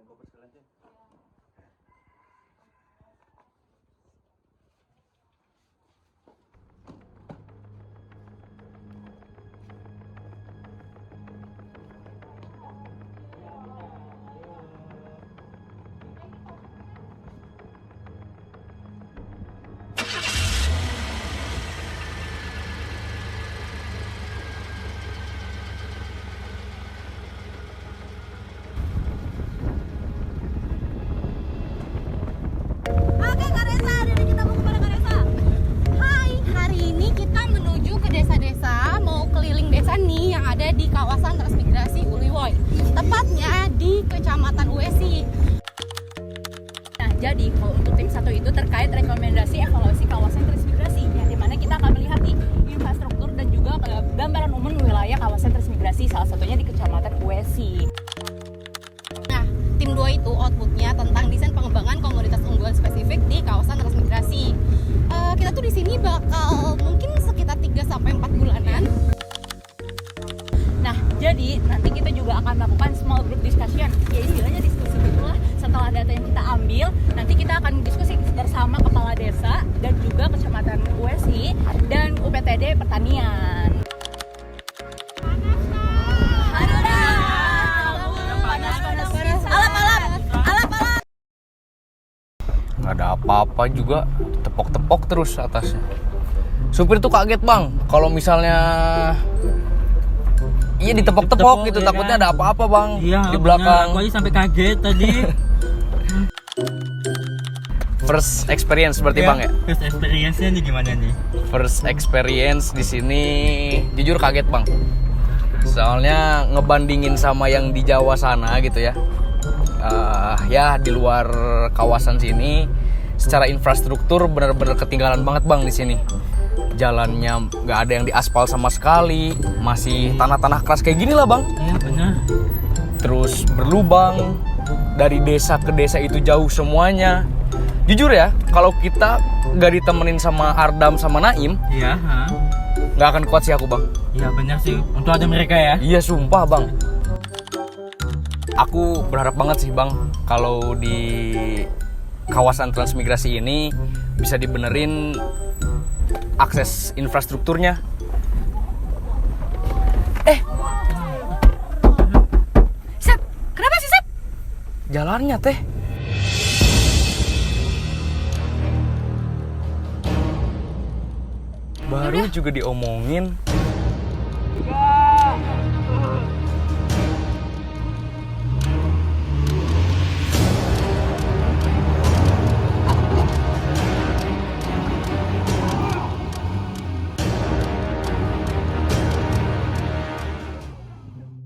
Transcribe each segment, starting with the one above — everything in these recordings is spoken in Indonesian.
koper sekalian Cep. Oke Kak Reza, hari ini kita mau kemana Kak Reza? Hai, hari ini kita menuju ke desa-desa, mau keliling desa nih yang ada di kawasan transmigrasi Uliwoy, tepatnya di Kecamatan Uesi. Nah, jadi kalau untuk tim satu itu terkait rekomendasi evaluasi kawasan transmigrasi, yang dimana kita akan melihat nih infrastruktur dan juga gambaran umum wilayah kawasan transmigrasi, salah satunya di Kecamatan Uesi. Nah, tim 2 itu outputnya tentang desain pengembangan komunitas unggulan spesifik di kawasan transmigrasi. Kita tuh di sini bakal mungkin sekitar 3-4 bulanan. Nah, jadi nanti kita juga akan melakukan small group discussion, ya istilahnya diskusi gitulah. Setelah data yang kita ambil, nanti kita akan diskusi bersama kepala desa dan juga Kecamatan USI dan UPTD Pertanian. Nggak ada apa-apa juga, tepok-tepok terus atasnya. Supir tuh kaget bang, kalau misalnya iya ditepok-tepok gitu, ya takutnya kan? ada apa-apa bang Iya, di belakang. Aku aja sampai kaget tadi. First experience berarti bang ya? First experience-nya nih gimana nih? First experience di sini jujur kaget bang. Soalnya ngebandingin sama yang di Jawa sana gitu ya. Ya di luar kawasan sini secara infrastruktur benar-benar ketinggalan banget bang di sini. Jalannya nggak ada yang diaspal sama sekali, masih tanah-tanah keras kayak gini lah bang. Iya benar. Terus berlubang, dari desa ke desa itu jauh semuanya. Jujur ya, kalau kita nggak ditemenin sama Ardam sama Naim, Iya. nggak akan kuat sih aku bang. Iya benar sih. Untuk ada mereka ya. Iya sumpah bang. Aku berharap banget sih bang, kalau di kawasan transmigrasi ini bisa dibenerin akses infrastrukturnya. Sep, kenapa sih Sep? Jalannya teh. Baru juga diomongin.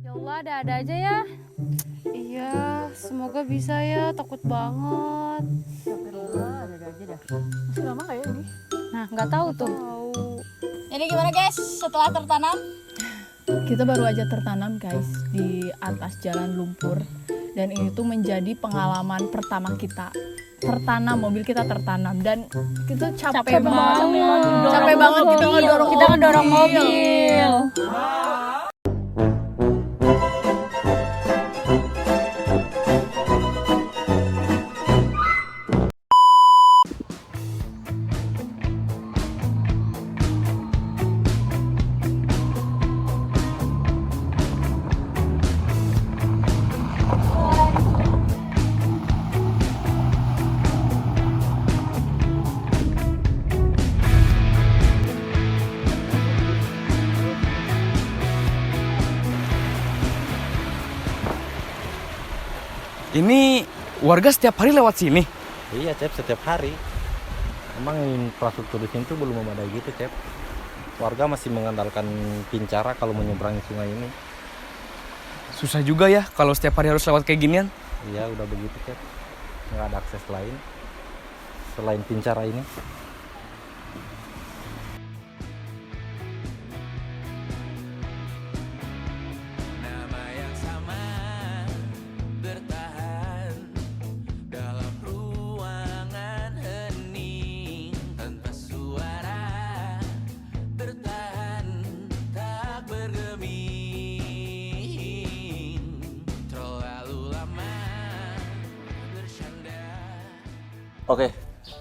Ya Allah, ada-ada aja ya. Iya, semoga bisa ya, takut banget. Ada aja dah. Masih lama nggak ya ini? Nah, nggak tahu tuh. Jadi gimana guys, setelah tertanam? Kita baru aja tertanam guys di atas jalan lumpur, dan ini tuh menjadi pengalaman pertama kita tertanam, mobil kita tertanam, dan kita capek banget kita ngedorong mobil. Ini warga setiap hari lewat sini. Iya Cep, setiap hari. Emang infrastruktur di sini tuh belum memadai gitu Cep. Warga masih mengandalkan pincara kalau menyeberangi sungai ini. Susah juga ya kalau setiap hari harus lewat kayak ginian. Iya udah begitu Cep. Nggak ada akses lain selain pincara ini. Oke,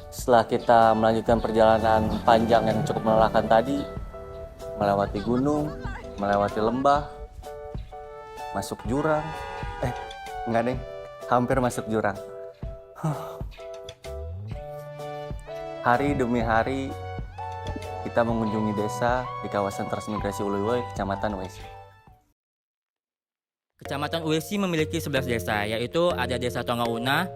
setelah kita melanjutkan perjalanan panjang yang cukup melelahkan tadi, melewati gunung, melewati lembah, masuk jurang. Enggak deh, hampir masuk jurang. Hari demi hari kita mengunjungi desa di kawasan transmigrasi Uluiwoy, Kecamatan Wesi. Kecamatan Uesi memiliki 11 desa, yaitu ada Desa Tongauna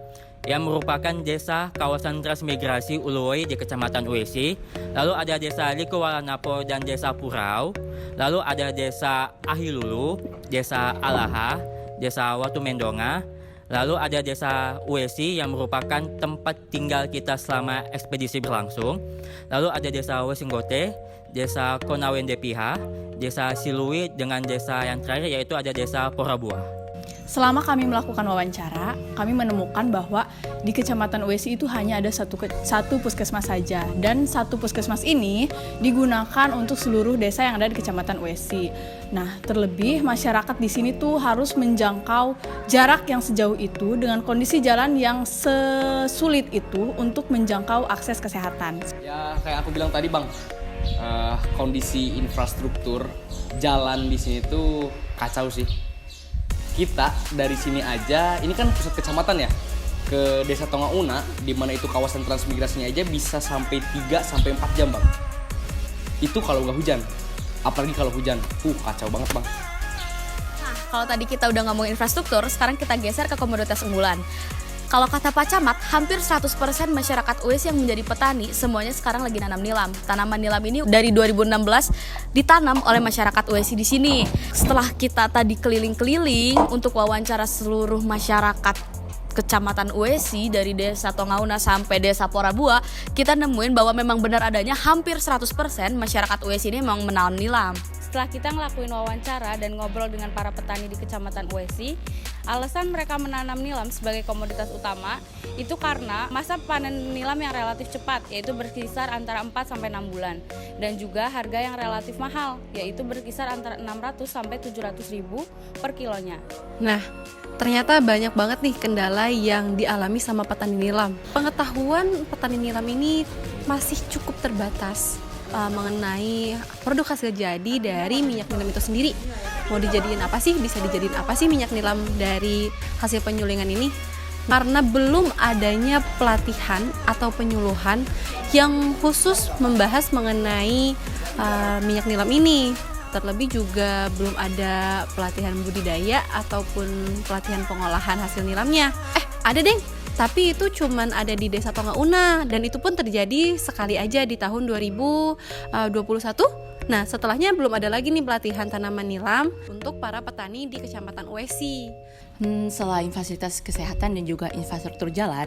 yang merupakan desa kawasan transmigrasi Uluiwoy di Kecamatan Uesi. Lalu ada Desa Likuwalanapo dan Desa Purau. Lalu ada Desa Ahilulu, Desa Alaha, Desa Watu Mendonga. Lalu ada Desa Uesi yang merupakan tempat tinggal kita selama ekspedisi berlangsung. Lalu ada Desa Wesinggote, Desa Konawende Piha, Desa Silui, dengan desa yang terakhir yaitu ada Desa Porabua. Selama kami melakukan wawancara, kami menemukan bahwa di Kecamatan Uesi itu hanya ada satu puskesmas saja. Dan satu puskesmas ini digunakan untuk seluruh desa yang ada di Kecamatan Uesi. Nah, terlebih masyarakat di sini tuh harus menjangkau jarak yang sejauh itu dengan kondisi jalan yang sesulit itu untuk menjangkau akses kesehatan. Ya kayak aku bilang tadi Bang, kondisi infrastruktur jalan di sini tuh kacau sih. Kita dari sini aja, ini kan pusat kecamatan ya, ke Desa Tongauna, di mana itu kawasan transmigrasinya aja bisa sampai 3-4 jam Bang. Itu kalau nggak hujan, apalagi kalau hujan, kacau banget Bang. Nah, kalau tadi kita udah ngomongin infrastruktur, sekarang kita geser ke komoditas unggulan. Kalau kata Pak Camat, hampir 100% masyarakat Uesi yang menjadi petani semuanya sekarang lagi nanam nilam. Tanaman nilam ini dari 2016 ditanam oleh masyarakat Uesi di sini. Setelah kita tadi keliling-keliling untuk wawancara seluruh masyarakat Kecamatan Uesi dari Desa Tongauna sampai Desa Porabua, kita nemuin bahwa memang benar adanya hampir 100% masyarakat Uesi ini memang menanam nilam. Setelah kita ngelakuin wawancara dan ngobrol dengan para petani di Kecamatan Uesi, alasan mereka menanam nilam sebagai komoditas utama itu karena masa panen nilam yang relatif cepat, yaitu berkisar antara 4-6 bulan, dan juga harga yang relatif mahal, yaitu berkisar antara 600 sampai 700 ribu per kilonya. Nah, ternyata banyak banget nih kendala yang dialami sama petani nilam. Pengetahuan petani nilam ini masih cukup terbatas mengenai produk hasil jadi dari minyak nilam itu sendiri. Mau dijadiin apa sih? Bisa dijadiin apa sih minyak nilam dari hasil penyulingan ini? Karena belum adanya pelatihan atau penyuluhan yang khusus membahas mengenai minyak nilam ini. Terlebih juga belum ada pelatihan budidaya ataupun pelatihan pengolahan hasil nilamnya. Ada deng, tapi itu cuman ada di Desa Tongauna dan itu pun terjadi sekali aja di tahun 2021. Nah, setelahnya belum ada lagi nih pelatihan tanaman nilam untuk para petani di Kecamatan Uesi. Selain fasilitas kesehatan dan juga infrastruktur jalan,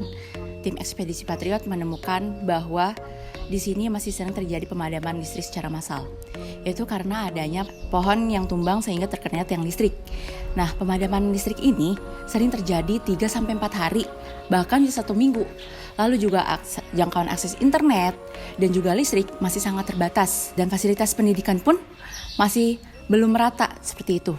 tim ekspedisi Patriot menemukan bahwa di sini masih sering terjadi pemadaman listrik secara massal. Itu karena adanya pohon yang tumbang sehingga terkena tiang listrik. Nah, pemadaman listrik ini sering terjadi 3-4 hari, bahkan bisa 1 minggu. Lalu juga jangkauan akses internet dan juga listrik masih sangat terbatas. Dan fasilitas pendidikan pun masih belum merata seperti itu.